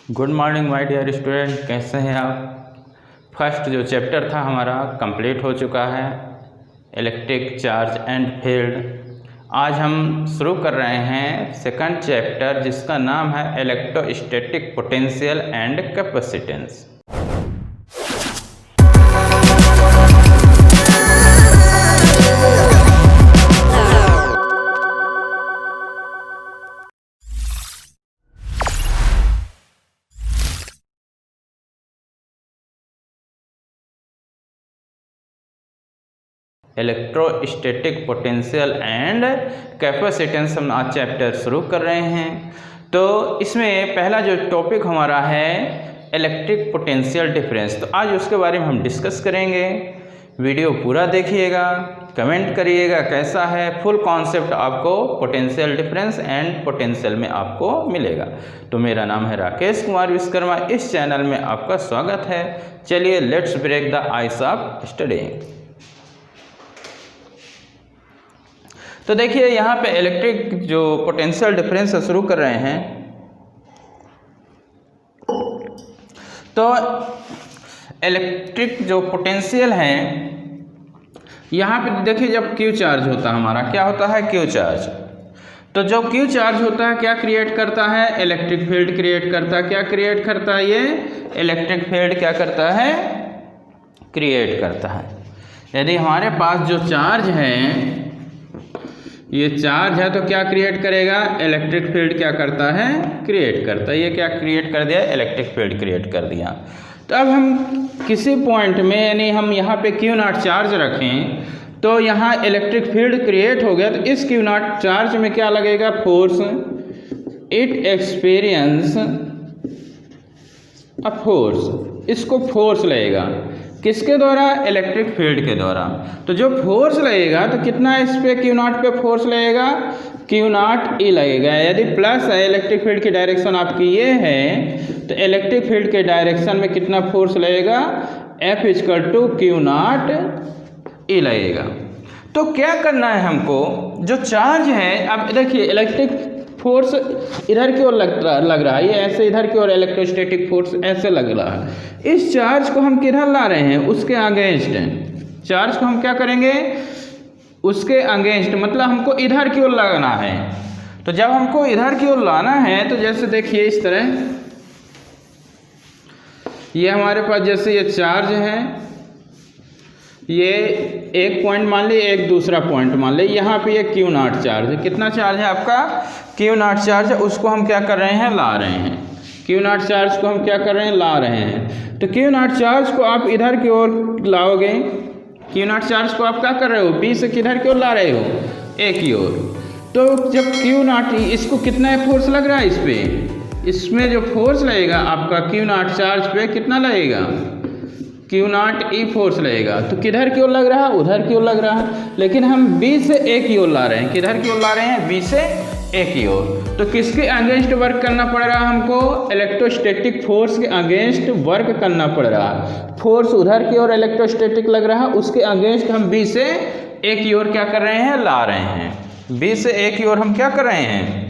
Good morning my dear student, कैसे हैं आप। फर्स्ट जो चैप्टर था हमारा कंप्लीट हो चुका है, इलेक्ट्रिक चार्ज एंड फील्ड। आज हम शुरू कर रहे हैं सेकंड चैप्टर जिसका नाम है electrostatic potential and capacitance. Electrostatic potential and capacitance हम आज चैप्टर शुरू कर रहे हैं। तो इसमें पहला जो टॉपिक हमारा है इलेक्ट्रिक पोटेंशियल डिफरेंस, तो आज उसके बारे में हम डिस्कस करेंगे। वीडियो पूरा देखिएगा, कमेंट करिएगा कैसा है। फुल कॉन्सेप्ट आपको पोटेंशियल डिफरेंस एंड पोटेंशियल में आपको मिलेगा। तो मेरा नाम है राकेश कुमार विश्वकर्मा, इस चैनल में आपका स्वागत है। चलिए let's break the ice of studying. तो देखिए यहाँ पे इलेक्ट्रिक जो पोटेंशियल डिफरेंस से शुरू कर रहे हैं। तो इलेक्ट्रिक जो पोटेंशियल है यहाँ पे देखिए, जब क्यू चार्ज होता है हमारा, क्या होता है क्यू चार्ज। तो जो क्यू चार्ज होता है क्या क्रिएट करता है, इलेक्ट्रिक फील्ड क्रिएट करता है। क्या क्रिएट करता है, ये इलेक्ट्रिक फील्ड क्या करता है, क्रिएट करता है। यदि हमारे पास जो चार्ज है, ये चार्ज है, तो क्या क्रिएट करेगा, इलेक्ट्रिक फील्ड क्या करता है, क्रिएट करता है। ये क्या क्रिएट कर दिया, इलेक्ट्रिक फील्ड क्रिएट कर दिया। तो अब हम किसी पॉइंट में, यानी हम यहाँ पे क्यू नॉट चार्ज रखें तो यहाँ इलेक्ट्रिक फील्ड क्रिएट हो गया। तो इस क्यू नॉट चार्ज में क्या लगेगा, force. It experience a force, इसको फोर्स लगेगा किसके द्वारा, इलेक्ट्रिक फील्ड के द्वारा। तो जो फोर्स लगेगा तो कितना इस पे क्यू नॉट पे फोर्स लगेगा, क्यू नॉट ई लगेगा। यदि प्लस है, इलेक्ट्रिक फील्ड की डायरेक्शन आपकी ये है, तो इलेक्ट्रिक फील्ड के डायरेक्शन में कितना फोर्स लगेगा, F = क्यू नॉट ई लगेगा। तो क्या करना है हमको, जो चार्ज है, अब देखिए इलेक्ट्रिक फोर्स इधर की ओर लग रहा है, ये ऐसे इधर की ओर इलेक्ट्रोस्टैटिक फोर्स ऐसे लग रहा है। इस चार्ज को हम किधर ला रहे हैं, उसके अगेंस्ट। चार्ज को हम क्या करेंगे, उसके अगेंस्ट, मतलब हमको इधर की ओर लगाना है। तो जब हमको इधर की ओर लाना है तो जैसे देखिए इस तरह, ये हमारे पास जैसे ये चार्ज है, ये एक पॉइंट मान ली, एक दूसरा पॉइंट मान ली। यहाँ पे ये क्यू नॉट चार्ज है। कितना चार्ज है आपका, क्यू नॉट चार्ज है, उसको हम क्या कर रहे हैं, ला रहे हैं। क्यू नॉट चार्ज को हम क्या कर रहे हैं, ला रहे हैं। तो क्यू नॉट चार्ज को आप इधर की ओर लाओगे। क्यू नॉट चार्ज को आप क्या कर रहे हो, बी से किधर की ओर ला रहे हो, ए की ओर। तो जब क्यू नॉट, इसको कितना फोर्स लग रहा है इस पे, इसमें जो फोर्स लगेगा आपका क्यू नॉट चार्ज पे कितना लगेगा, क्यू नॉट ई फोर्स लगेगा। तो किधर की ओर लग रहा है, उधर की ओर लग रहा है। लेकिन हम बी से ए की ओर ला रहे हैं। किधर की ओर ला रहे हैं, बी से ए की ओर। तो किसके अगेंस्ट वर्क करना पड़ रहा है हमको, इलेक्ट्रोस्टैटिक फोर्स के अगेंस्ट वर्क करना पड़ रहा है। फोर्स उधर की ओर इलेक्ट्रोस्टैटिक लग रहा है, उसके अगेंस्ट हम बी से ए की ओर क्या कर रहे हैं, ला रहे हैं। बी से ए की ओर हम क्या कर रहे हैं,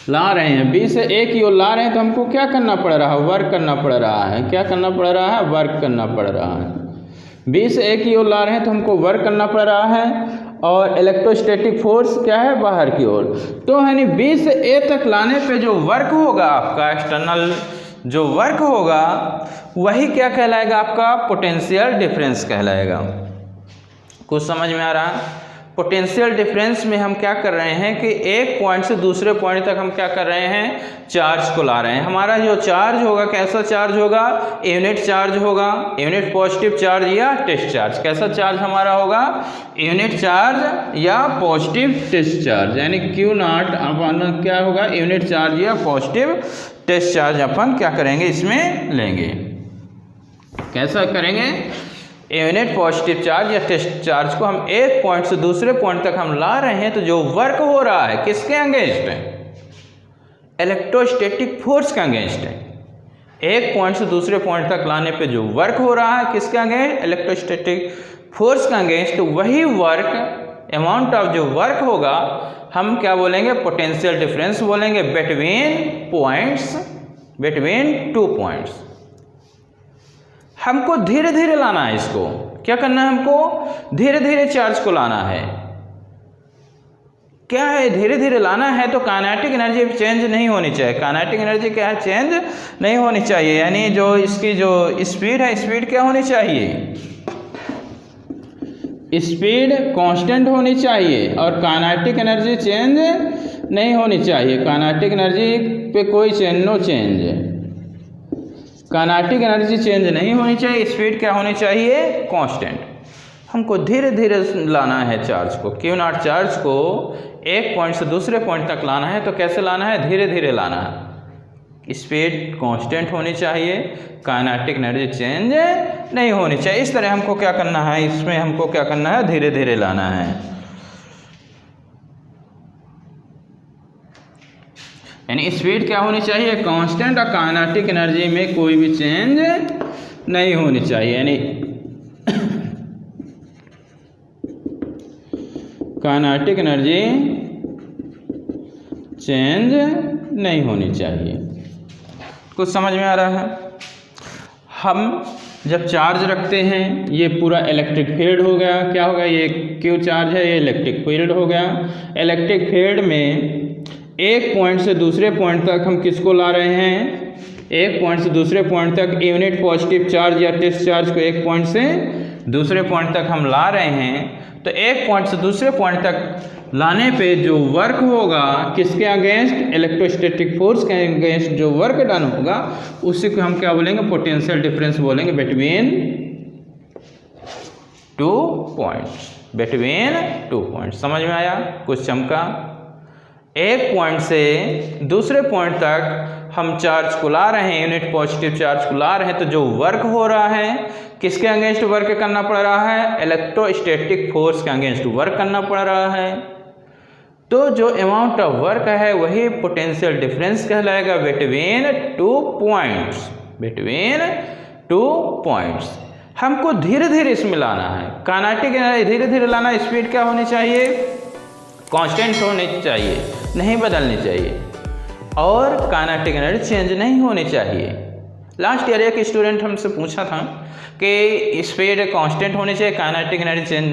ला रहे हैं। बी से ए की ओर ला रहे हैं, तो हमको क्या करना पड़ रहा है, वर्क करना पड़ रहा है। क्या करना पड़ रहा है, वर्क करना पड़ रहा है। बी से ए की ओर ला रहे हैं तो हमको वर्क करना पड़ रहा है। और इलेक्ट्रोस्टैटिक फोर्स क्या है, बाहर की ओर। तो यानी बी से ए तक लाने पे जो वर्क होगा आपका, एक्सटर्नल जो वर्क होगा, वही क्या कहलाएगा, आपका पोटेंशियल डिफरेंस कहलाएगा। कुछ समझ में आ रहा है। पोटेंशियल डिफरेंस में हम क्या कर रहे हैं कि एक पॉइंट से दूसरे पॉइंट तक हम क्या कर रहे हैं, चार्ज को ला रहे हैं। हमारा जो चार्ज होगा, कैसा चार्ज होगा, यूनिट चार्ज होगा, यूनिट पॉजिटिव चार्ज या टेस्ट चार्ज। कैसा चार्ज हमारा होगा, यूनिट चार्ज या पॉजिटिव टेस्ट चार्ज। यानी क्यू नॉट अपन क्या होगा, यूनिट चार्ज या पॉजिटिव टेस्ट चार्ज अपन क्या करेंगे, इसमें लेंगे। कैसा करेंगे, यूनिट पॉजिटिव चार्ज या टेस्ट चार्ज को हम एक पॉइंट से दूसरे पॉइंट तक हम ला रहे हैं। तो जो वर्क हो रहा है किसके अगेंस्ट है, इलेक्ट्रोस्टैटिक फोर्स के अगेंस्ट है। एक पॉइंट से दूसरे पॉइंट तक लाने पे जो वर्क हो रहा है किसके अगेंस्ट, इलेक्ट्रोस्टैटिक फोर्स के अगेंस्ट। तो वही वर्क, अमाउंट ऑफ जो वर्क होगा, हम क्या बोलेंगे, पोटेंशियल डिफरेंस बोलेंगे बिटवीन पॉइंट्स बिटवीन 2 पॉइंट्स। हमको धीरे धीरे लाना है इसको। क्या करना है हमको? धीरे धीरे चार्ज को लाना है। क्या है? धीरे धीरे लाना है तो काइनेटिक एनर्जी चेंज नहीं होनी चाहिए। काइनेटिक एनर्जी क्या है? चेंज नहीं होनी चाहिए, यानी जो इसकी जो स्पीड है, स्पीड क्या होनी चाहिए? स्पीड कांस्टेंट होनी चाहिए और काइनेटिक एनर्जी चेंज नहीं होनी चाहिए। काइनेटिक एनर्जी पे कोई change, no change. Kinetic energy change नहीं होनी चाहिए, स्पीड क्या होनी चाहिए? कांस्टेंट। हमको धीरे धीरे लाना है चार्ज को। क्यू नॉट चार्ज को एक पॉइंट से दूसरे पॉइंट तक लाना है तो कैसे लाना है? धीरे धीरे लाना है। स्पीड कांस्टेंट होनी चाहिए, काइनेटिक एनर्जी चेंज नहीं होनी चाहिए। इस तरह हमको क्या करना है? इसमें हमको क्या करना है? धीरे धीरे लाना है। यानी स्पीड क्या होनी चाहिए? कांस्टेंट, और काइनेटिक एनर्जी में कोई भी चेंज नहीं होनी चाहिए, यानी काइनेटिक एनर्जी चेंज नहीं होनी चाहिए। कुछ समझ में आ रहा है? हम जब चार्ज रखते हैं, ये पूरा इलेक्ट्रिक फील्ड हो गया। क्या हो गया? ये क्यू चार्ज है, ये इलेक्ट्रिक फील्ड हो गया। इलेक्ट्रिक फील्ड में एक पॉइंट से दूसरे पॉइंट तक हम किसको ला रहे हैं? एक पॉइंट से दूसरे पॉइंट तक यूनिट पॉजिटिव चार्ज या टेस्ट चार्ज को एक पॉइंट से दूसरे पॉइंट तक हम ला रहे हैं। तो एक पॉइंट से दूसरे पॉइंट तक लाने पे जो वर्क होगा किसके अगेंस्ट? इलेक्ट्रोस्टैटिक फोर्स के अगेंस्ट जो वर्क डन होगा उसी को हम क्या बोलेंगे? पोटेंशियल डिफरेंस बोलेंगे बिटवीन 2 पॉइंट्स। Between 2 points. समझ में आया? कुछ चमका? एक पॉइंट से दूसरे पॉइंट तक हम चार्ज को ला रहे हैं, यूनिट पॉजिटिव चार्ज को ला रहे हैं, तो जो वर्क हो रहा है किसके अगेंस्ट वर्क करना पड़ रहा है? इलेक्ट्रोस्टैटिक फोर्स के अगेंस्ट वर्क करना पड़ रहा है। तो जो अमाउंट ऑफ वर्क है वही पोटेंशियल डिफरेंस कहलाएगा बिटवीन 2 पॉइंट्स। Between 2 points. हमको धीरे धीरे इसमें लाना है। काइनेटिक एनर्जी धीरे धीरे लाना। स्पीड क्या होनी चाहिए? कांस्टेंट होनी चाहिए, नहीं बदलनी चाहिए, और काइनेटिक एनर्जी चेंज नहीं होनी चाहिए। लास्ट ईयर एक स्टूडेंट हमसे पूछा था कि स्पीड कांस्टेंट होनी चाहिए, काइनेटिक एनर्जी चेंज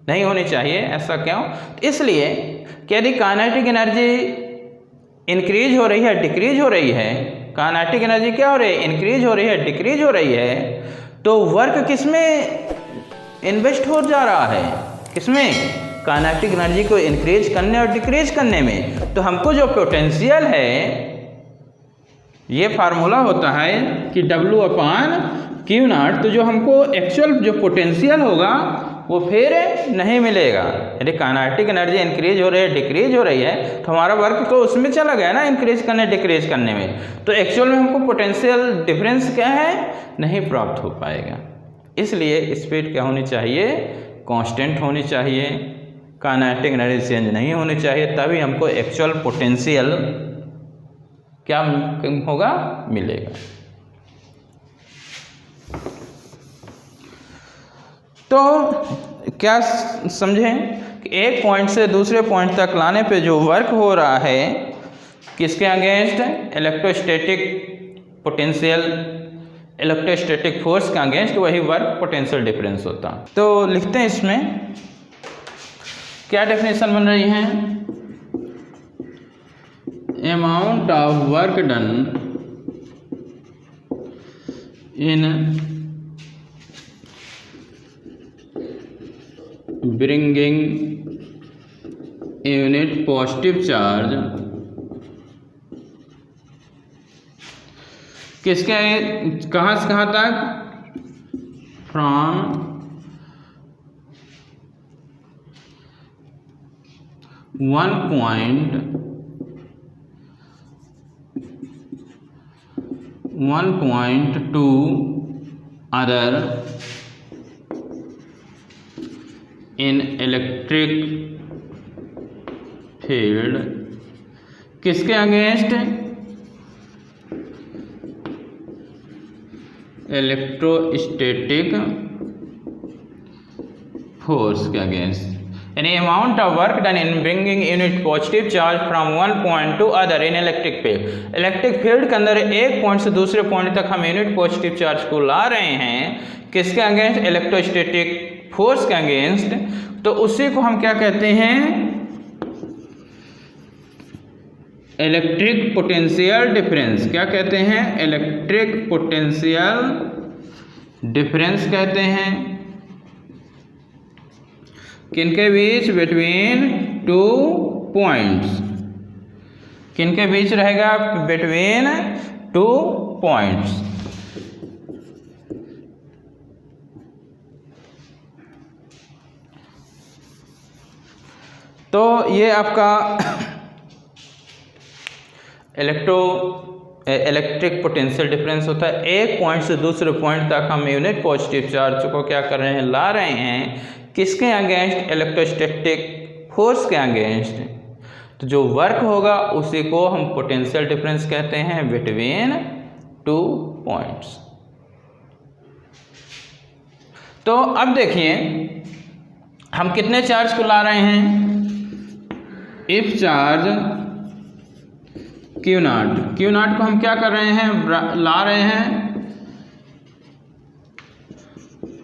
नहीं होनी चाहिए, ऐसा क्यों? इसलिए कि यदि काइनेटिक एनर्जी इंक्रीज हो रही है, डिक्रीज हो रही है, काइनेटिक एनर्जी क्या हो रही है? इंक्रीज हो रही है, डिक्रीज हो रही है, तो वर्क किसमें इन्वेस्ट हो जा रहा है? किसमें? काइनेटिक एनर्जी को इंक्रीज करने और डिक्रीज करने में। तो हमको जो पोटेंशियल है, ये फार्मूला होता है कि W/Q0। तो जो हमको एक्चुअल जो पोटेंशियल होगा वो फिर नहीं मिलेगा। यदि काइनेटिक एनर्जी इंक्रीज हो रही है, डिक्रीज हो रही है, तो हमारा वर्क तो उसमें चला गया ना, इंक्रीज करने डिक्रीज करने में। तो एक्चुअल में हमको पोटेंशियल डिफरेंस क्या है? नहीं प्राप्त हो पाएगा। इसलिए स्पीड क्या होनी चाहिए? कांस्टेंट होनी चाहिए, काइनेटिक एनर्जी चेंज नहीं होनी चाहिए, तभी हमको एक्चुअल पोटेंशियल क्या होगा? मिलेगा। तो क्या समझें कि एक पॉइंट से दूसरे पॉइंट तक लाने पे जो वर्क हो रहा है किसके against? Electrostatic potential, electrostatic force के अगेंस्ट वही वर्क पोटेंशियल डिफरेंस होता। तो लिखते हैं इसमें क्या डेफिनेशन बन रही है? Amount of work done in bringing unit positive charge किसके, कहाँ से कहाँ तक? From 1 point to other in electric field किसके अगेंस्ट? इलेक्ट्रोस्टैटिक फोर्स के अगेंस्ट। यानी amount of work done in bringing unit positive charge from one point to other in electric field. Electric field के अंदर एक पॉइंट से दूसरे point तक हम यूनिट पॉजिटिव चार्ज को ला रहे हैं, किसके अगेंस्ट? इलेक्ट्रोस्टैटिक फोर्स के अगेंस्ट। तो उसी को हम क्या कहते हैं? Electric potential difference. क्या कहते हैं? इलेक्ट्रिक पोटेंशियल डिफरेंस कहते हैं। किनके बीच? Between two points. किनके बीच रहेगा? Between two points. तो ये आपका इलेक्ट्रिक पोटेंशियल डिफरेंस होता है। एक पॉइंट से दूसरे पॉइंट तक हम यूनिट पॉजिटिव चार्ज को क्या कर रहे हैं? ला रहे हैं, किसके अगेंस्ट? इलेक्ट्रोस्टैटिक फोर्स के अगेंस्ट। तो जो वर्क होगा उसी को हम पोटेंशियल डिफरेंस कहते हैं बिटवीन टू पॉइंट्स। तो अब देखिए हम कितने चार्ज को ला रहे हैं? If charge Q not, Q not को हम क्या कर रहे हैं? ला रहे हैं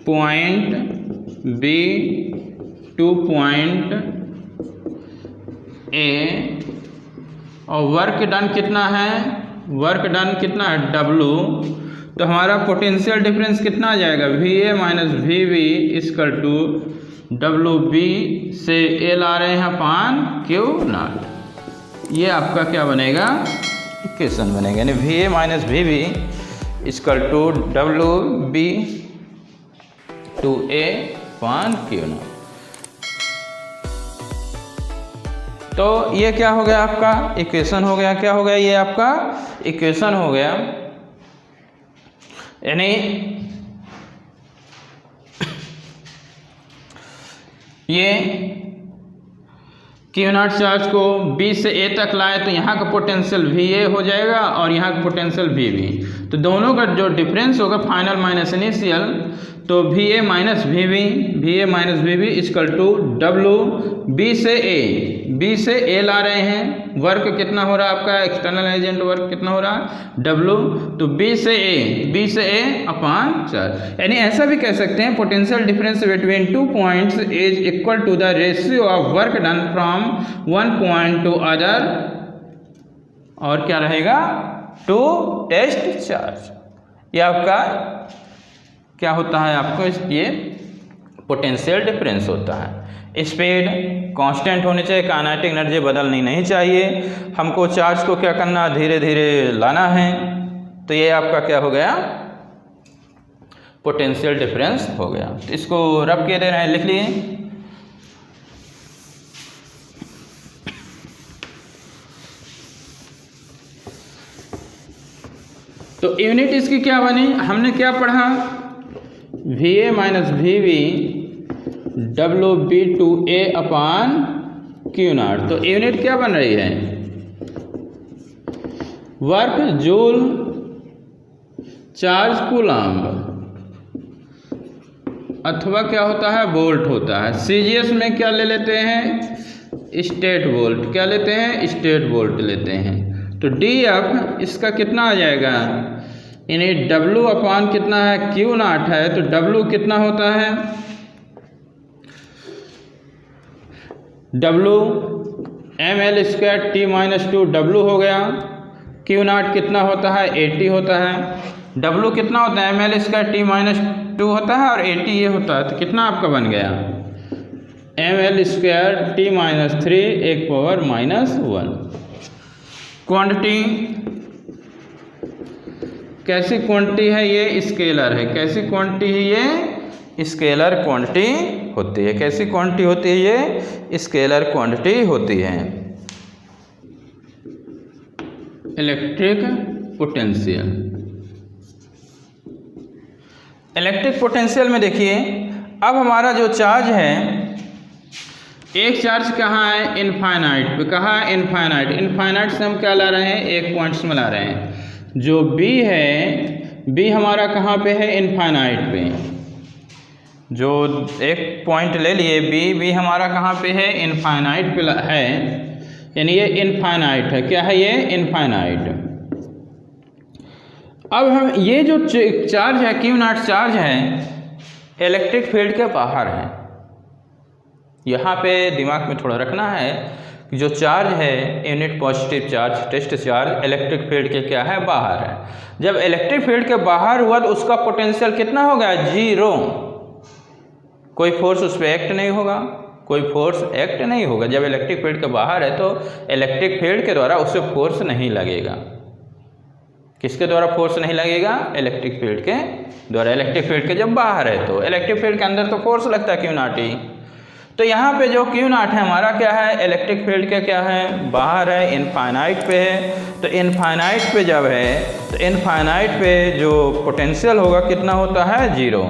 point B two point A, और वर्क डन कितना है? वर्क डन कितना है? W। तो हमारा पोटेंशियल डिफरेंस कितना आ जाएगा? VA minus VB equal to WB से A ला रहे हैं अपान Q नॉट। ये आपका क्या बनेगा? इक्वेशन बनेगा, यानी VA minus VB equal to WB to A upon Q naught. तो ये क्या हो गया? आपका इक्वेशन हो गया। क्या हो गया? ये आपका इक्वेशन हो गया। यानी ये Q नॉट चार्ज को B से A तक लाए तो यहाँ का पोटेंशियल VA हो जाएगा और यहाँ का पोटेंशियल VB। तो दोनों का जो डिफरेंस होगा फाइनल माइनस इनिशियल, तो VA minus VB equal to WB से A। B से A ला रहे हैं, वर्क कितना हो रहा है आपका? एक्सटर्नल एजेंट वर्क कितना हो रहा है? W। तो B से A अपान 4। यानी ऐसा भी कह सकते हैं potential difference between two points is equal to the ratio of work done from one point to other, और क्या रहेगा? To test charge. ये आपका क्या होता है? आपको ये पोटेंशियल डिफरेंस होता है। स्पीड कांस्टेंट होनी चाहिए, काइनेटिक एनर्जी बदलनी नहीं चाहिए। हमको चार्ज को क्या करना? धीरे धीरे लाना है। तो ये आपका क्या हो गया? पोटेंशियल डिफरेंस हो गया। तो इसको रब के दे रहे हैं, लिख लिए। तो यूनिट इसकी क्या बनी? हमने क्या पढ़ा? VA minus VB WB to A upon Q naught. तो यूनिट क्या बन रही है? वर्क जूल चार्ज कूलम्ब, अथवा क्या होता है? वोल्ट होता है। CGS में क्या ले लेते हैं? State volt. क्या लेते हैं? स्टेट वोल्ट लेते हैं। तो DF इसका कितना आ जाएगा? यानी W अपान कितना है? Q नॉट है, तो W कितना होता है? W ml square T minus 2 W हो गया। Q नॉट कितना होता है? 80 होता है। W कितना होता है? ml स्क्वायर T माइनस 2 होता है और 80 ये होता है। तो कितना आपका बन गया? ml स्क्वायर T माइनस 3 एक पावर माइनस 1। क्वांटिटी कैसी क्वांटिटी है? ये स्केलर है। कैसी क्वांटिटी है? ये स्केलर क्वांटिटी होती है। कैसी क्वांटिटी होती है? ये स्केलर क्वांटिटी होती है। Electric potential. इलेक्ट्रिक पोटेंशियल में देखिए, अब हमारा जो चार्ज है, एक चार्ज कहाँ है? इनफाइनाइट पे। कहाँ है? इनफाइनाइट। इनफाइनाइट से हम क्या ला रहे हैं? एक पॉइंट्स में ला रहे हैं। जो B है, B हमारा कहाँ पे है? इनफाइनाइट पे। जो एक पॉइंट ले लिए बी हमारा कहाँ पे है, इनफाइनाइट पे है, यानी ये इनफाइनाइट है। क्या है ये, इनफाइनाइट। अब हम ये जो चार्ज है, क्यू नॉट चार्ज है, इलेक्ट्रिक फील्ड के बाहर है। यहाँ पे दिमाग में थोड़ा रखना है कि जो चार्ज है unit positive charge, test charge, electric field के क्या है, बाहर है। जब इलेक्ट्रिक फील्ड के बाहर हुआ तो उसका पोटेंशियल कितना हो गया, 0। कोई फोर्स उस पर एक्ट नहीं होगा, कोई फोर्स एक्ट नहीं होगा। जब इलेक्ट्रिक फील्ड के बाहर है तो इलेक्ट्रिक फील्ड के द्वारा उसे फोर्स नहीं लगेगा। किसके द्वारा फोर्स नहीं लगेगा, इलेक्ट्रिक फील्ड के द्वारा। इलेक्ट्रिक फील्ड के जब बाहर है तो इलेक्ट्रिक फील्ड के अंदर तो फोर्स लगता है क्यू नॉट ही। तो यहाँ पे जो क्यू नॉट है हमारा क्या है, इलेक्ट्रिक फील्ड के क्या है, बाहर है, इनफाइनाइट पे है। तो इनफाइनाइट पे जब है तो इनफाइनाइट पे जो पोटेंशियल होगा कितना होता है, 0।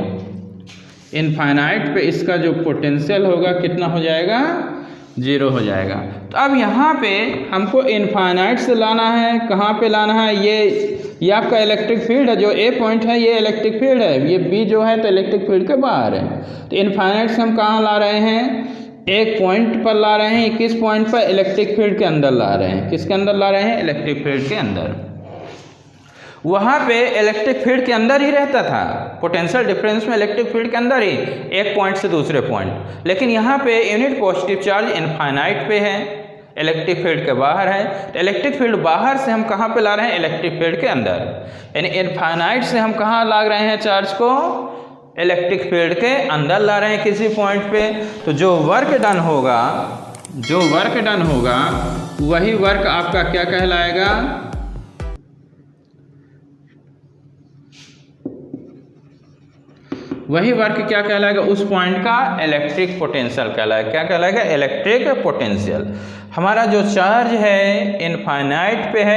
इनफाइनाइट पे इसका जो पोटेंशियल होगा कितना हो जाएगा, 0 हो जाएगा। तो अब यहाँ पे हमको इनफाइनाइट से लाना है, कहाँ पे लाना है, ये आपका इलेक्ट्रिक फील्ड है। जो ए पॉइंट है ये इलेक्ट्रिक फील्ड है, ये बी जो है तो इलेक्ट्रिक फील्ड के बाहर है। तो इनफाइनाइट से हम कहाँ ला रहे हैं, एक पॉइंट पर ला रहे हैं। किस पॉइंट पर, इलेक्ट्रिक फील्ड के अंदर ला रहे हैं। किसके अंदर ला रहे हैं, इलेक्ट्रिक फील्ड के अंदर। वहाँ पे इलेक्ट्रिक फील्ड के अंदर ही रहता था, पोटेंशियल डिफरेंस में इलेक्ट्रिक फील्ड के अंदर ही, एक पॉइंट से दूसरे पॉइंट। लेकिन यहाँ पे यूनिट पॉजिटिव चार्ज इनफाइनाइट पे है, इलेक्ट्रिक फील्ड के बाहर है। तो इलेक्ट्रिक फील्ड बाहर से हम कहाँ पे ला रहे हैं, इलेक्ट्रिक फील्ड के अंदर। यानी इनफाइनाइट से हम कहाँ ला रहे हैं चार्ज को, इलेक्ट्रिक फील्ड के अंदर ला रहे हैं किसी पॉइंट पे। तो जो वर्क डन होगा, जो वर्क डन होगा वही वर्क आपका क्या कहलाएगा, वही वर्क क्या कहलाएगा, उस पॉइंट का इलेक्ट्रिक पोटेंशियल कहलाएगा। क्या कहलाएगा, इलेक्ट्रिक पोटेंशियल। हमारा जो चार्ज है इनफाइनाइट पे है,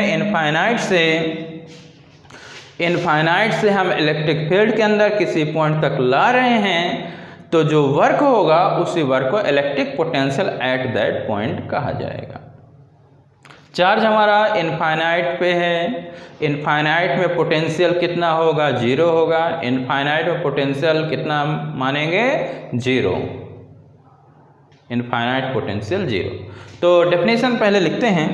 इनफाइनाइट से हम इलेक्ट्रिक फील्ड के अंदर किसी पॉइंट तक ला रहे हैं। तो जो वर्क होगा उसी वर्क को electric potential at that point कहा जाएगा। चार्ज हमारा इनफाइनाइट पे है, इनफाइनाइट में पोटेंशियल कितना होगा, 0 होगा। इनफाइनाइट में पोटेंशियल कितना मानेंगे, 0। Infinite potential 0। तो डेफिनेशन पहले लिखते हैं।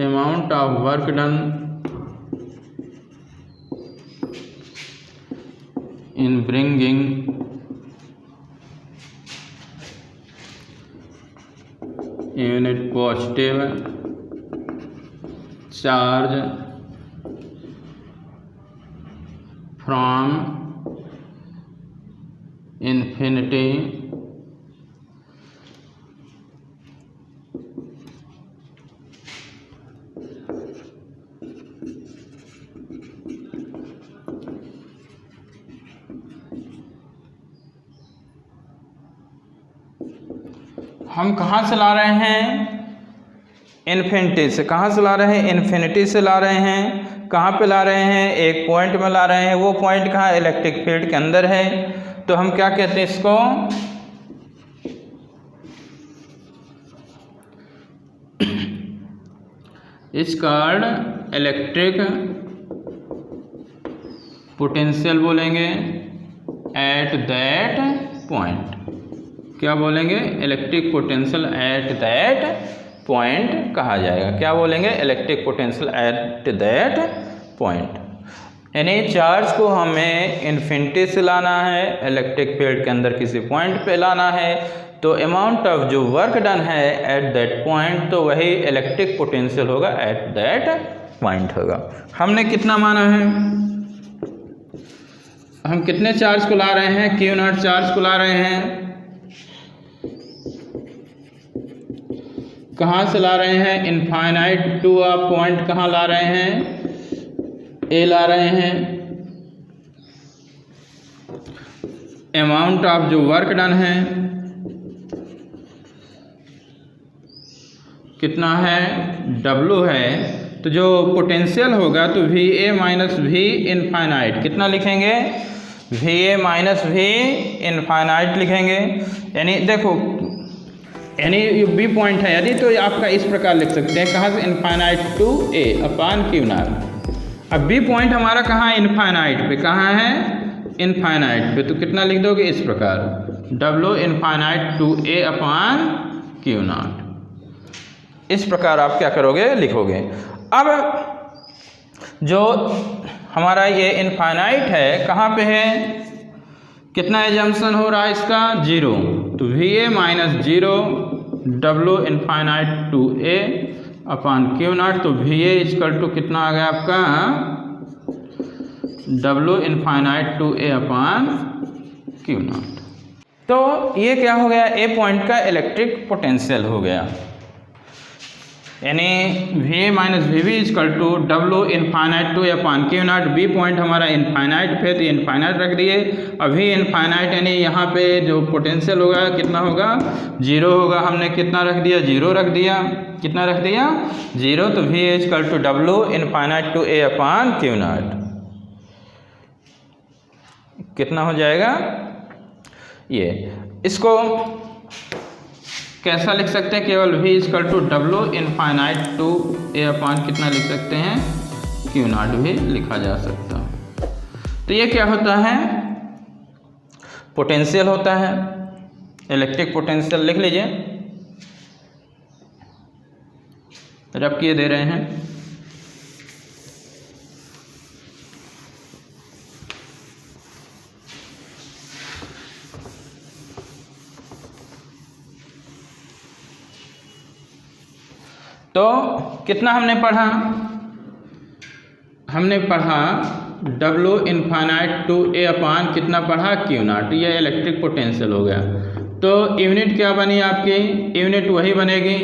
Amount of work done in bringing unit positive charge from infinity हम कहाँ से ला रहे हैं, इन्फिनिटी से। कहाँ से ला रहे हैं, इन्फिनिटी से ला रहे हैं। कहाँ पे ला रहे हैं, एक पॉइंट में ला रहे हैं। वो पॉइंट कहाँ, इलेक्ट्रिक फील्ड के अंदर है। तो हम क्या कहते हैं इसको, इट्स कॉल्ड इलेक्ट्रिक पोटेंशियल बोलेंगे एट दैट पॉइंट। क्या बोलेंगे, electric potential at that point कहा जाएगा। क्या बोलेंगे, electric potential at that point. यानी चार्ज को हमें इन्फिनिटी से लाना है, इलेक्ट्रिक फील्ड के अंदर किसी पॉइंट पे लाना है। तो अमाउंट ऑफ जो वर्क डन है एट दैट पॉइंट, तो वही इलेक्ट्रिक पोटेंशियल होगा एट दैट पॉइंट होगा। हमने कितना माना है, हम कितने चार्ज को ला रहे हैं, क्यू नॉट चार्ज को ला रहे हैं। कहाँ से ला रहे हैं, इनफाइनाइट टू अ पॉइंट कहाँ ला रहे हैं, ए ला रहे हैं। अमाउंट ऑफ जो वर्क डन है कितना है, W है। तो जो पोटेंशियल होगा तो VA माइनस V इनफाइनाइट कितना लिखेंगे, VA माइनस V इनफाइनाइट लिखेंगे। यानी देखो यानी बी पॉइंट है यदि, तो आपका इस प्रकार लिख सकते हैं, कहाँ से, infinite to A upon Q naught. अब बी पॉइंट हमारा कहाँ है, इनफाइनाइट पे, कहाँ है, इनफाइनाइट पे, तो कितना लिख दोगे इस प्रकार, W infinite to A upon Q naught. इस प्रकार आप क्या करोगे, लिखोगे। अब जो हमारा ये इनफाइनाइट है कहाँ पे है, कितना एजम्पशन हो रहा है इसका, 0, तो V A minus 0 W infinite to A upon Q naught, तो वी ए इक्वल टू कितना आ गया आपका, W infinite to A upon Q naught. तो ये क्या हो गया, ए पॉइंट का इलेक्ट्रिक पोटेंशियल हो गया, यानी V A minus V B equal to W infinite to upon Q naught. B point हमारा इनफाइनाइट पे, तो इनफाइनाइट रख दिए। अभी इनफाइनाइट यानी यहाँ पे जो पोटेंशियल होगा कितना होगा, 0 होगा, हमने कितना रख दिया, 0 रख दिया, कितना रख दिया, 0, तो V A equal to W infinite to A upon Q naught, कितना हो जाएगा ये। इसको कैसा लिख सकते हैं, केवल v equal to W infinite to A upon कितना लिख सकते हैं, क्यू नॉट भी लिखा जा सकता है। तो ये क्या होता है, पोटेंशियल होता है, इलेक्ट्रिक पोटेंशियल लिख लीजिए, रब किए दे रहे हैं। तो कितना हमने पढ़ा, हमने पढ़ा W infinite to A upon कितना पढ़ा, क्यू नॉट, ये इलेक्ट्रिक पोटेंशियल हो गया। तो यूनिट क्या बनी आपकी, यूनिट वही बनेगी,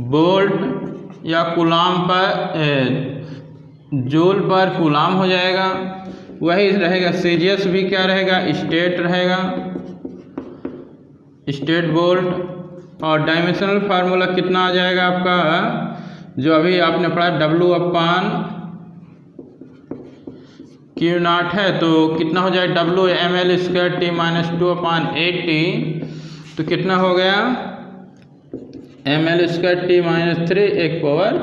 वोल्ट या कूलाम पर, जूल पर कूलाम हो जाएगा, वही रहेगा। सीजीएस भी क्या रहेगा, स्टेट रहेगा, स्टेट वोल्ट। और डायमेंशनल फार्मूला कितना आ जाएगा आपका, जो अभी आपने पढ़ा, डब्ल्यू अपान क्यू नॉट है, तो कितना हो जाएगा, W M L square T minus 2 upon 8t, तो कितना हो गया, M L square T minus 3 एक पावर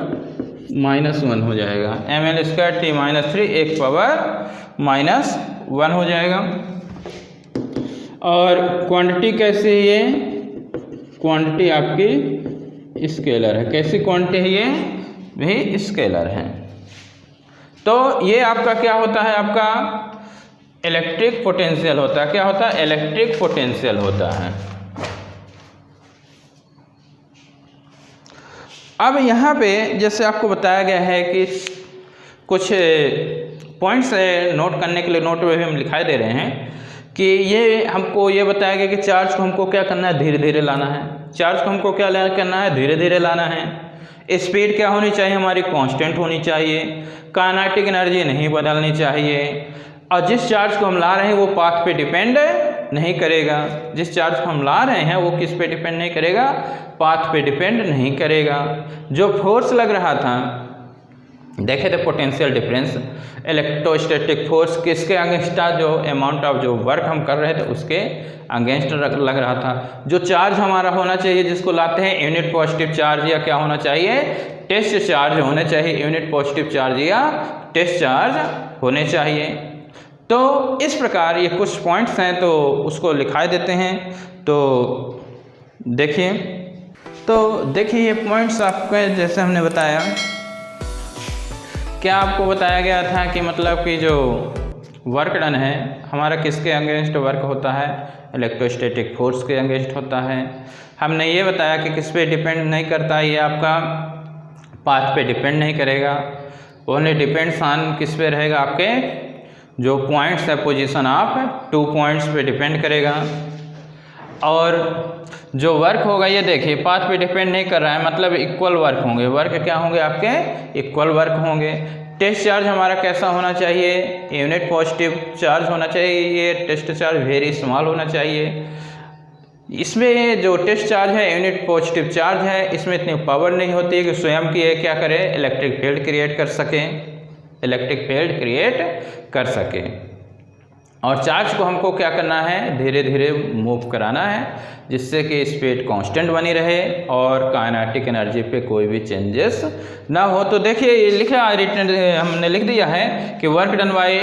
-1 हो जाएगा, M L square T minus 3 एक पावर -1 हो जाएगा। और क्वांटिटी कैसी है, ये क्वांटिटी आपकी स्केलर है, कैसी क्वांटिटी है, ये भी स्केलर है। तो ये आपका क्या होता है, आपका इलेक्ट्रिक पोटेंशियल होता है, क्या होता है, इलेक्ट्रिक पोटेंशियल होता है। अब यहाँ पे जैसे आपको बताया गया है कि कुछ पॉइंट्स नोट करने के लिए नोट में भी हम दिखाई दे रहे हैं कि ये हमको ये बताया गया कि चार्ज को हमको क्या करना है, धीरे धीरे लाना है, चार्ज को हमको क्या करना है, धीरे धीरे लाना है। स्पीड क्या होनी चाहिए, हमारी कांस्टेंट होनी चाहिए, काइनेटिक एनर्जी नहीं बदलनी चाहिए, और जिस चार्ज को हम ला रहे हैं वो पाथ पे डिपेंड नहीं करेगा, जिस चार्ज को हम ला रहे हैं वो किस पे डिपेंड नहीं करेगा, पाथ पे डिपेंड नहीं करेगा। जो फोर्स लग रहा था, देखे थे पोटेंशियल डिफरेंस, इलेक्ट्रोस्टैटिक फोर्स किसके अगेंस्ट था, जो अमाउंट ऑफ जो वर्क हम कर रहे थे उसके अगेंस्ट लग रहा था। जो चार्ज हमारा होना चाहिए जिसको लाते हैं, यूनिट पॉजिटिव चार्ज या क्या होना चाहिए, टेस्ट चार्ज होने चाहिए, यूनिट पॉजिटिव चार्ज या टेस्ट चार्ज होने चाहिए। तो इस प्रकार ये कुछ पॉइंट्स हैं, तो उसको लिखा देते हैं। तो देखिए, ये पॉइंट्स आपके जैसे हमने बताया, क्या आपको बताया गया था कि मतलब कि जो वर्क डन है हमारा किसके अगेंस्ट वर्क होता है, इलेक्ट्रोस्टैटिक फोर्स के अगेंस्ट होता है। हमने ये बताया कि किस पे डिपेंड नहीं करता, ये आपका पाथ पे डिपेंड नहीं करेगा, ओनली डिपेंड्स ऑन किस पे रहेगा, आपके जो पॉइंट्स है, पोजीशन ऑफ 2 पॉइंट्स पे डिपेंड करेगा। और जो वर्क होगा, ये देखिए पाथ पे डिपेंड नहीं कर रहा है, मतलब इक्वल वर्क होंगे, वर्क क्या होंगे आपके, इक्वल वर्क होंगे। टेस्ट चार्ज हमारा कैसा होना चाहिए, यूनिट पॉजिटिव चार्ज होना चाहिए, ये टेस्ट चार्ज वेरी स्मॉल होना चाहिए। इसमें जो टेस्ट चार्ज है, यूनिट पॉजिटिव चार्ज है, इसमें इतनी पावर नहीं होती है कि स्वयं की क्या करे, इलेक्ट्रिक फील्ड क्रिएट कर सके, इलेक्ट्रिक फील्ड क्रिएट कर सके। और चार्ज को हमको क्या करना है, धीरे धीरे मूव कराना है, जिससे कि स्पीड कांस्टेंट बनी रहे और काइनेटिक एनर्जी पे कोई भी चेंजेस ना हो। तो देखिए ये लिखा हमने लिख दिया है कि work done by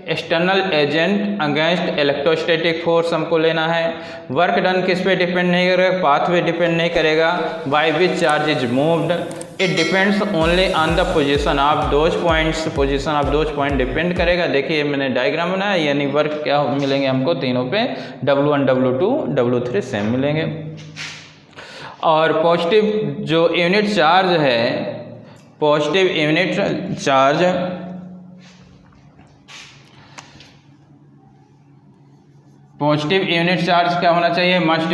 external agent against electrostatic force हमको लेना है। वर्क डन किस पे डिपेंड नहीं करेगा, पाथ पे डिपेंड नहीं करेगा। By which charge is moved, it depends only on the position of those points, position of those point depend करेगा। देखिए मैंने डायग्राम बनाया, यानी वर्क क्या मिलेंगे हमको तीनों पे, W1 W2 W3 सेम मिलेंगे। और पॉजिटिव जो यूनिट चार्ज है, पॉजिटिव यूनिट चार्ज क्या होना चाहिए, मस्ट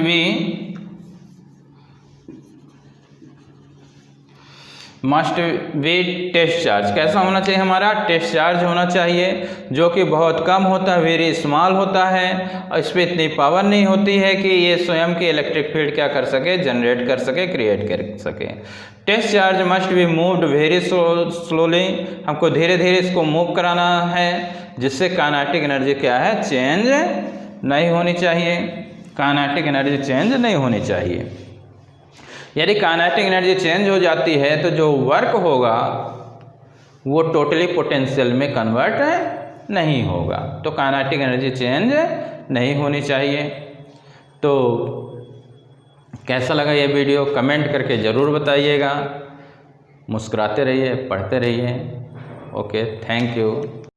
बी टेस्ट चार्ज। कैसा होना चाहिए हमारा, टेस्ट चार्ज होना चाहिए, जो कि बहुत कम होता है, वेरी स्मॉल होता है, और इस पर इतनी पावर नहीं होती है कि ये स्वयं की इलेक्ट्रिक फील्ड क्या कर सके, जनरेट कर सके, क्रिएट कर सके। Test charge must be moved very slowly, हमको धीरे धीरे इसको मूव कराना है, जिससे काइनेटिक एनर्जी क्या है, चेंज नहीं होनी चाहिए, काइनेटिक एनर्जी चेंज नहीं होनी चाहिए। यदि काइनेटिक एनर्जी चेंज हो जाती है तो जो वर्क होगा वो टोटली पोटेंशियल में कन्वर्ट नहीं होगा, तो काइनेटिक एनर्जी चेंज नहीं होनी चाहिए। तो कैसा लगा ये वीडियो, कमेंट करके ज़रूर बताइएगा। मुस्कुराते रहिए, पढ़ते रहिए। Okay, thank you.